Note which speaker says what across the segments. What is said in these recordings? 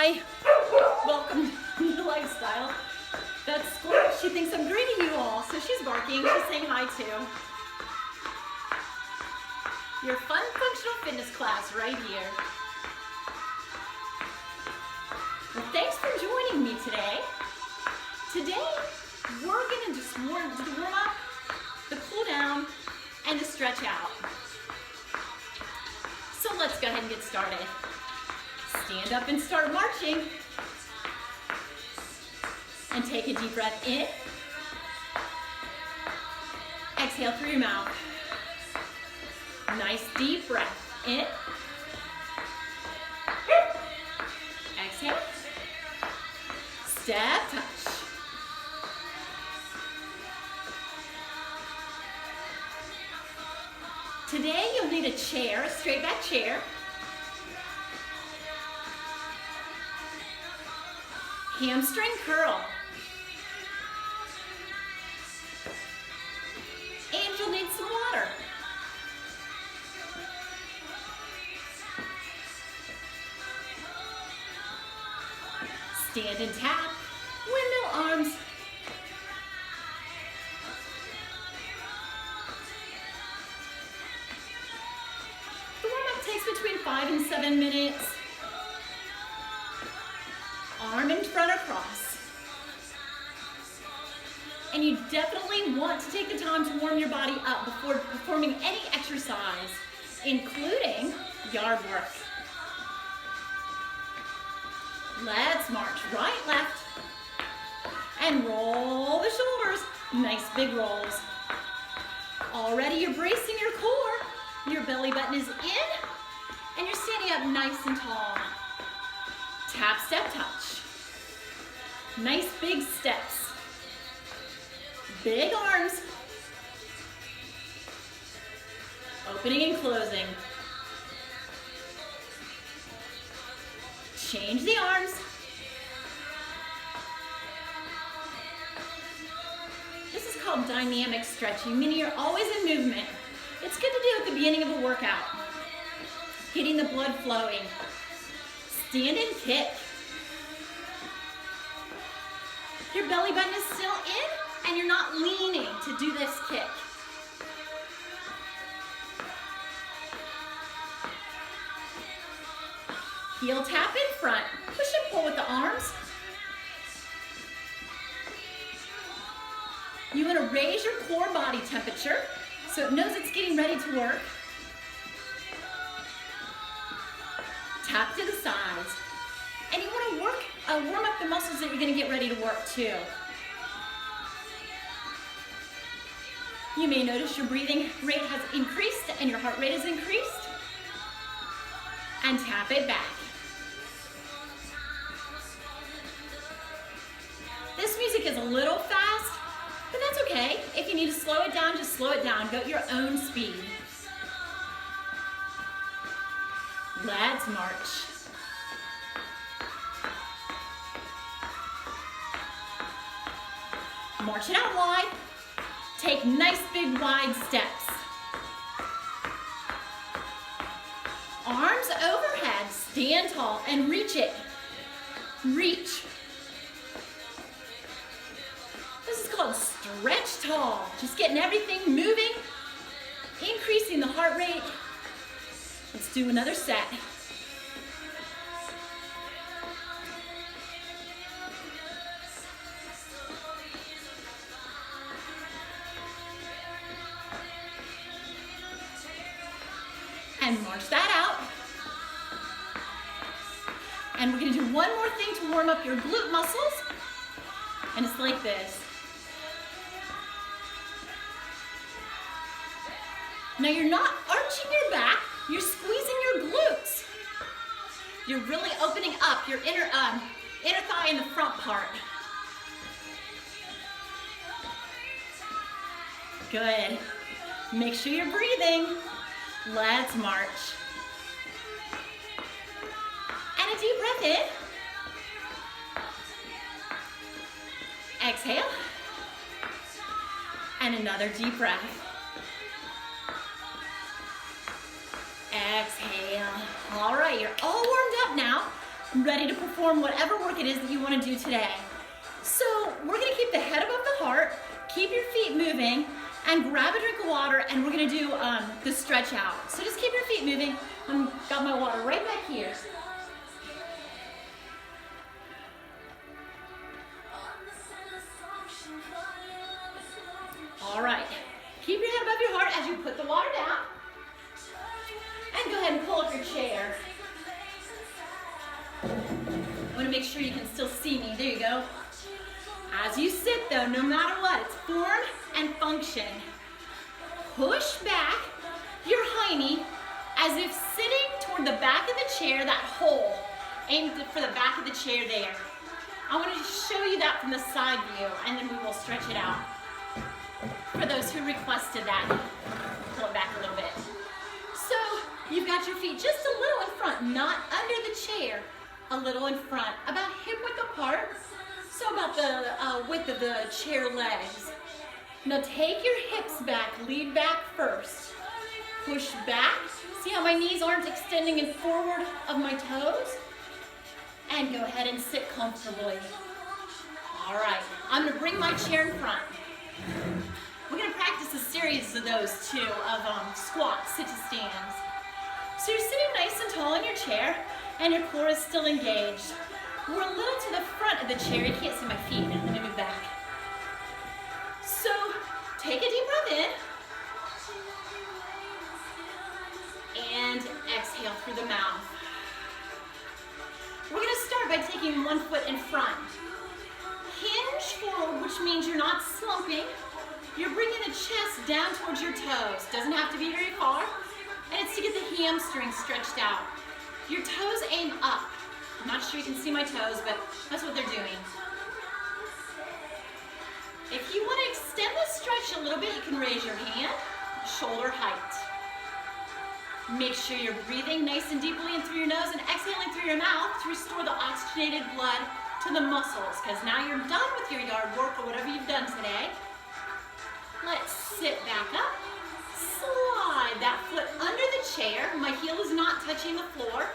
Speaker 1: Hi, welcome to Lifestyle. That's Squirt. She thinks I'm greeting you all, so she's barking. She's saying hi too. Your fun functional fitness class right here. Well, thanks for joining me today. Today, we're gonna just warm up, the cool down, and the stretch out. So let's go ahead and get started. Stand up and start marching. And take a deep breath in. Exhale through your mouth. Nice deep breath in. Exhale. Step touch. Today you'll need a chair, a straight back chair. Hamstring curl. And you'll need some water. Stand and tap, windmill arms. The warm-up takes between 5 and 7 minutes. Arm in front across. And you definitely want to take the time to warm your body up before performing any exercise, including yard work. Let's march right, left, and roll the shoulders. Nice big rolls. Already you're bracing your core. Your belly button is in, and you're standing up nice and tall. Tap, step, touch. Nice big steps. Big arms. Opening and closing. Change the arms. This is called dynamic stretching, meaning you're always in movement. It's good to do at the beginning of a workout. Getting the blood flowing. Stand and kick. Your belly button is still in and you're not leaning to do this kick. Heel tap in front. Push and pull with the arms. You want to raise your core body temperature so it knows it's getting ready to work. Tap to the sides. And you want to warm up the muscles that you're going to get ready to work too. You may notice your breathing rate has increased and your heart rate has increased. And tap it back. This music is a little fast, but that's okay. If you need to slow it down, just slow it down. Go at your own speed. Let's march. March it out wide. Take nice big wide steps. Arms overhead, stand tall and reach it. Reach. This is called stretch tall. Just getting everything moving, increasing the heart rate. Let's do another set. And march that out. And we're gonna do one more thing to warm up your glute muscles. And it's like this. Now you're not arching your back, you're squeezing your glutes. You're really opening up your inner thigh in the front part. Good. Make sure you're breathing. Let's march. And a deep breath in. Exhale. And another deep breath. Exhale. All right, you're all warmed up now. ready to perform whatever work it is that you want to do today. So we're going to keep the head above the heart, keep your feet moving, and grab a drink of water, and we're going to do the stretch out. So just keep your feet moving. I've got my water right back here. All right, keep your head above your heart as you put the water down. And go ahead and pull up your chair. I want to make sure you can still see me. There you go. As you sit though, no matter what, it's form and function. Push back your hiney as if sitting toward the back of the chair, that hole. Aim for the back of the chair there. I want to show you that from the side view, and then we will stretch it out. For those who requested that, pull it back a little bit. So you've got your feet just a little in front, not under the chair, a little in front, about hip width apart, so about the width of the chair legs. Now take your hips back, lead back first. Push back, see how my knees aren't extending in forward of my toes? And go ahead and sit comfortably. All right, I'm gonna bring my chair in front. We're going to practice a series of those too, of squats, sit to stands. So you're sitting nice and tall in your chair, and your core is still engaged. We're a little to the front of the chair. You can't see my feet. Let me move back. So take a deep breath in, and exhale through the mouth. We're going to start by taking one foot in front. Hinge forward, which means you're not slumping. You're bringing the chest down towards your toes. Doesn't have to be very far. And it's to get the hamstrings stretched out. Your toes aim up. I'm not sure you can see my toes, but that's what they're doing. If you want to extend the stretch a little bit, you can raise your hand, shoulder height. Make sure you're breathing nice and deeply in through your nose and exhaling through your mouth to restore the oxygenated blood to the muscles, because now you're done with your yard work or whatever you've done today. Let's sit back up, slide that foot under the chair. My heel is not touching the floor.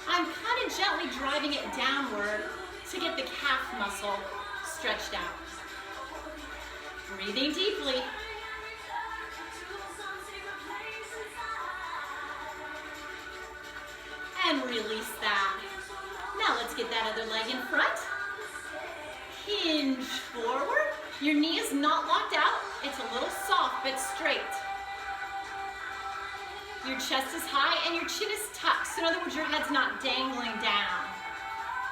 Speaker 1: I'm kind of gently driving it downward to get the calf muscle stretched out. Breathing deeply. And release that. Now let's get that other leg in front. Hinge forward. Your knee is not locked out. It's a little soft but straight. Your chest is high and your chin is tucked. So in other words, your head's not dangling down.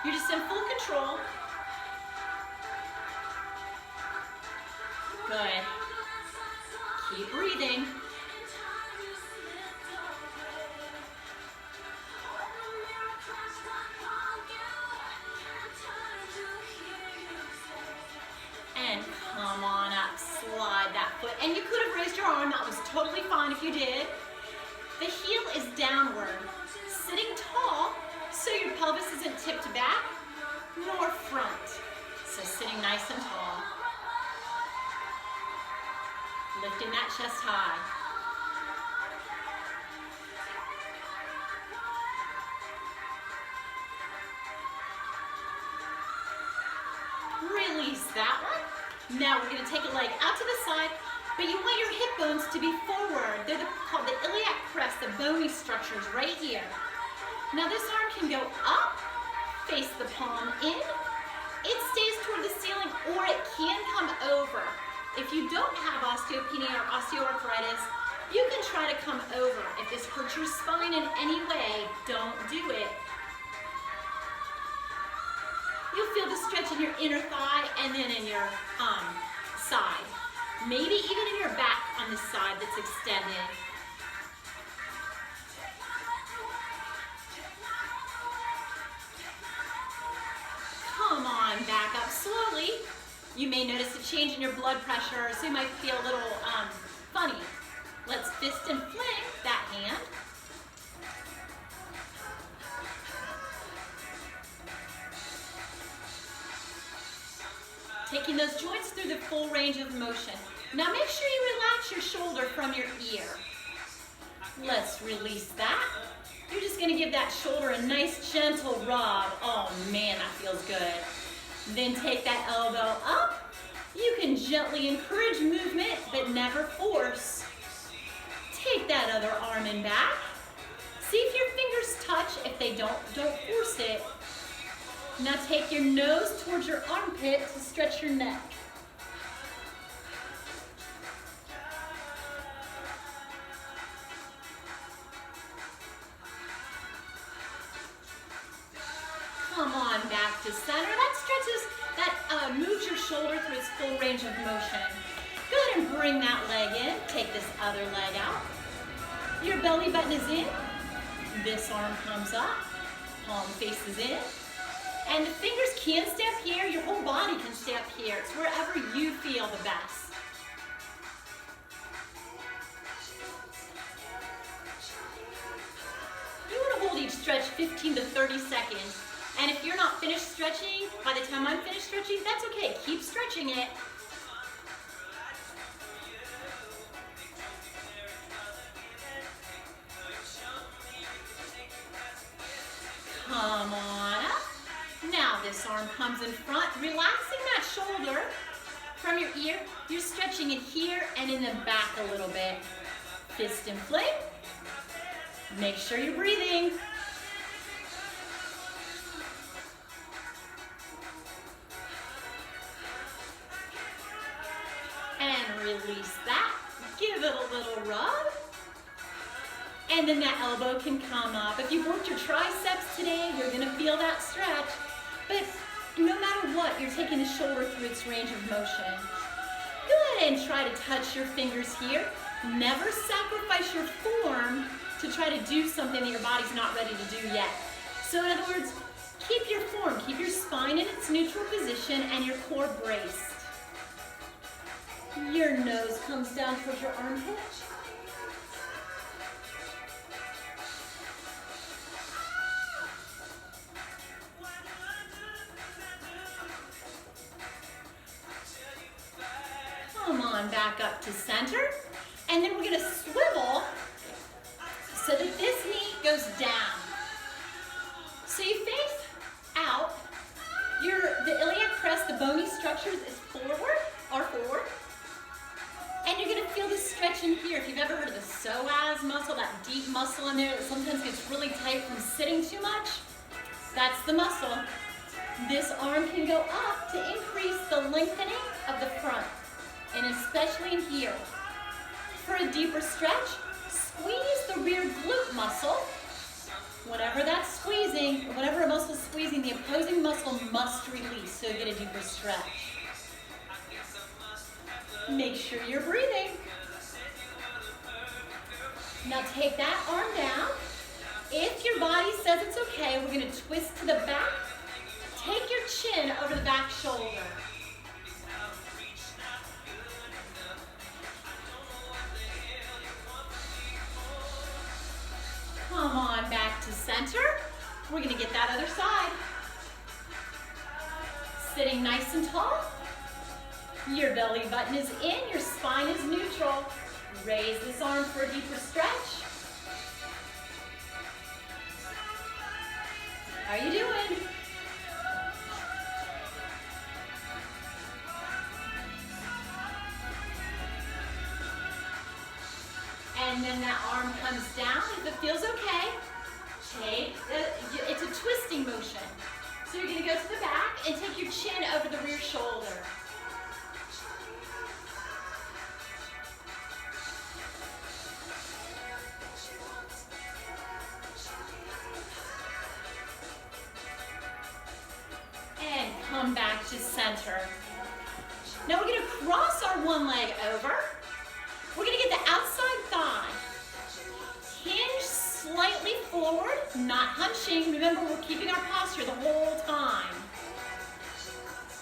Speaker 1: You're just in full control. Good. Keep breathing. And come on up, slide that foot. And you could have raised your arm, that was totally fine if you did. The heel is downward, sitting tall so your pelvis isn't tipped back nor front. So sitting nice and tall. Lifting that chest high. Release that one. Now we're going to take a leg out to the side, but you want your hip bones to be forward. They're called the iliac crest, the bony structures right here. Now this arm can go up, face the palm in. It stays toward the ceiling, or it can come over. If you don't have osteopenia or osteoarthritis, you can try to come over. If this hurts your spine in any way, don't do it. You'll feel the stretch in your inner thigh and then in your side. Maybe even in your back on the side that's extended. Come on, back up slowly. You may notice a change in your blood pressure, so you might feel a little funny. Let's fist and fling that hand. Taking those joints through the full range of motion. Now make sure you relax your shoulder from your ear. Let's release that. You're just just gonna give that shoulder a nice gentle rub. Oh man, that feels good. Then take that elbow up. You can gently encourage movement, but never force. Take that other arm and back. See if your fingers touch. If they don't force it. Now take your nose towards your armpit to stretch your neck. Come on back to center. That stretches, that moves your shoulder through its full range of motion. Go ahead and bring that leg in. Take this other leg out. Your belly button is in. This arm comes up. Palm faces in. And the fingers can stay up here. Your whole body can stay up here. It's wherever you feel the best. You want to hold each stretch 15 to 30 seconds. And if you're not finished stretching, by the time I'm finished stretching, that's okay. Keep stretching it. Come on up. Now this arm comes in front, relaxing that shoulder from your ear. You're stretching it here and in the back a little bit. Fist in flame. Make sure you're breathing. And release that. Give it a little rub. And then that elbow can come up. If you worked your triceps today, you're gonna feel that stretch. But no matter what, you're taking the shoulder through its range of motion. Go ahead and try to touch your fingers here. Never sacrifice your form to try to do something that your body's not ready to do yet. So in other words, keep your form, keep your spine in its neutral position and your core braced. Your nose comes down towards your armpit. Come on back up to center. And then we're gonna swivel so that this knee goes down. So you face out. The iliac crest, the bony structures is forward. And you're gonna feel this stretch in here. If you've ever heard of the psoas muscle, that deep muscle in there that sometimes gets really tight from sitting too much, that's the muscle. This arm can go up to increase the lengthening of the front, and especially in here. For a deeper stretch, squeeze the rear glute muscle. Whatever that's squeezing, or whatever muscle is squeezing, the opposing muscle must release so you get a deeper stretch. Make sure you're breathing. Now take that arm down. If your body says it's okay, we're gonna twist to the back. Take your chin over the back shoulder. Come on back to center. We're gonna get that other side. Sitting nice and tall. Your belly button is in, your spine is neutral. Raise this arm for a deeper stretch. How are you doing? And then that arm comes down. If it feels okay, it's a twisting motion. So you're gonna go to the back and take your chin over the rear shoulder. And come back to center. Now we're gonna cross our one leg over. We're gonna get the outside thigh. Hinge slightly forward, not hunching. Remember, we're keeping our posture the whole time.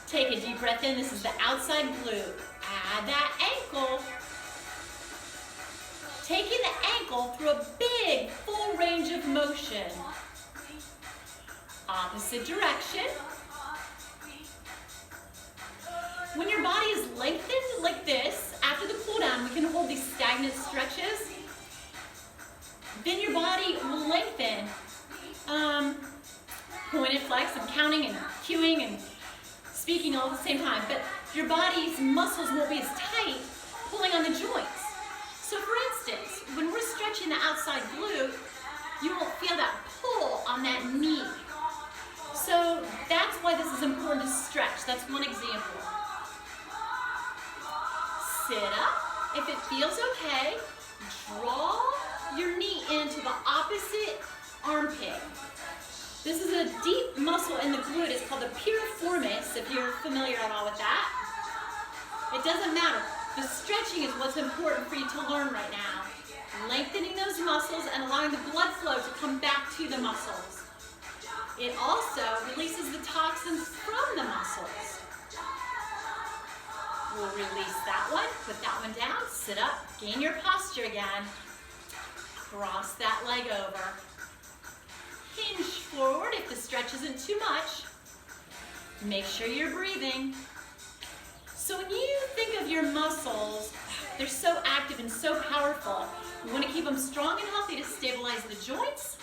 Speaker 1: Take a deep breath in. This is the outside glute. Add that ankle. Taking the ankle through a big, full range of motion. Opposite direction. When your body is lengthened like this, after the cool down, we can hold these stagnant stretches. Then your body will lengthen point and flex and counting and cueing and speaking all at the same time, but your body's muscles won't be as tight pulling on the joints. So for instance, when we're stretching the outside glute, you won't feel that pull on that knee. So that's why this is important to stretch. That's one example. Sit up. If it feels okay, draw your knee into the opposite armpit. This is a deep muscle in the glute. It's called the piriformis, if you're familiar at all with that. It doesn't matter. The stretching is what's important for you to learn right now. Lengthening those muscles and allowing the blood flow to come back to the muscles. It also releases the toxins from the muscles. We'll release that one, put that one down, sit up, gain your posture again. Cross that leg over. Hinge forward if the stretch isn't too much. Make sure you're breathing. So when you think of your muscles, they're so active and so powerful. We want to keep them strong and healthy to stabilize the joints.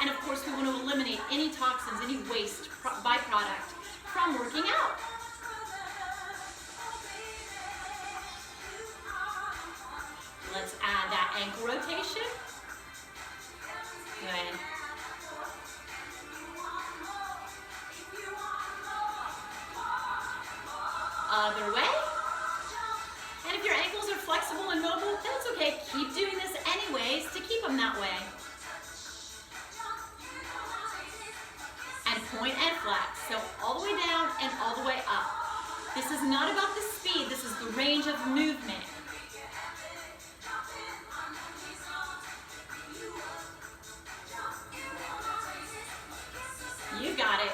Speaker 1: And of course, we want to eliminate any toxins, any waste byproduct from working out. Let's add that ankle rotation. Good. Other way. And if your ankles are flexible and mobile, that's okay. Keep doing this anyways to keep them that way. And point and flex. So all the way down and all the way up. This is not about the speed. This is the range of movement. You got it.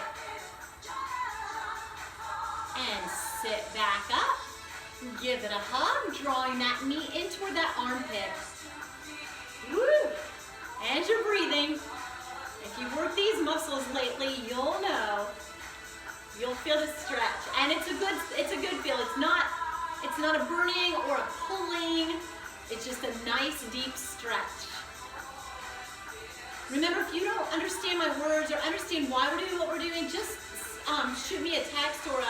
Speaker 1: And sit back up. Give it a hug, drawing that knee in toward that armpit. Woo! And you're breathing. If you've worked these muscles lately, you'll know. You'll feel the stretch. And it's a good feel. It's not a burning or a pulling. It's just a nice deep stretch. Remember, if you don't understand my words or understand why we're doing what we're doing, just shoot me a text or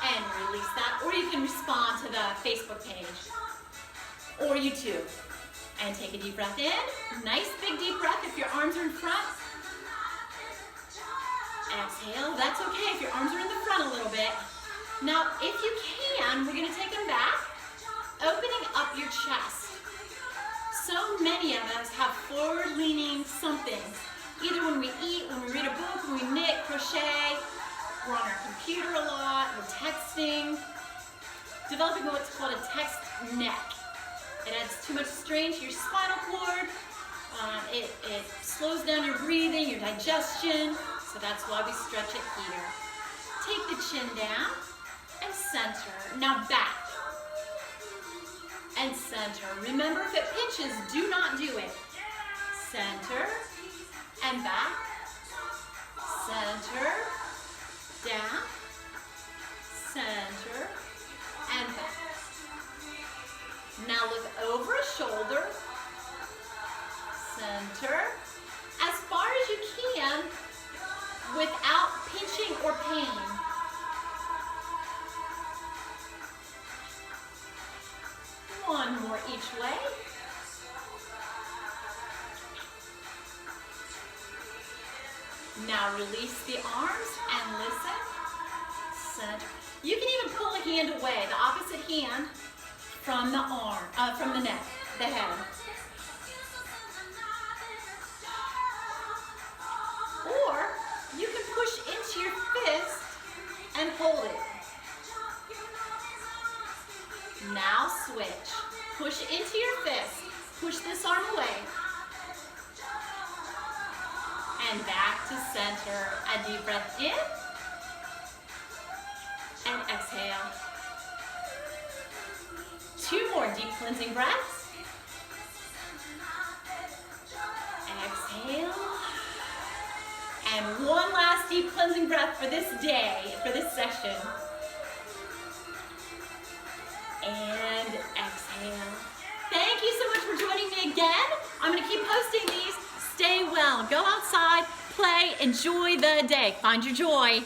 Speaker 1: and release that. Or you can respond to the Facebook page or YouTube. And take a deep breath in. Nice big deep breath if your arms are in front. Exhale. That's okay if your arms are in the front a little bit. Now, if you can, we're going to take them back, opening up your chest. So many of us have forward-leaning somethings. Either when we eat, when we read a book, when we knit, crochet, we're on our computer a lot, we're texting. Developing what's called a text neck. It adds too much strain to your spinal cord. It slows down your breathing, your digestion. So that's why we stretch it here. Take the chin down and center. Now back and center. Remember, if it pinches, do not do it. Center and back. Center, down, center, and back. Now look over a shoulder, center, as far as you can without pinching or pain. One more each way. Now release the arms and listen. Center. You can even pull a hand away, the opposite hand from the arm, from the neck, the head. Or you can push into your fist and hold it. Now switch. Push into your fist. Push this arm away. And back to center. A deep breath in. And exhale. 2 more deep cleansing breaths. Exhale. And 1 last deep cleansing breath for this day, for this session. And exhale. Thank you so much for joining me again. I'm going to keep posting these. Stay well. Go outside. play, enjoy the day. Find your joy.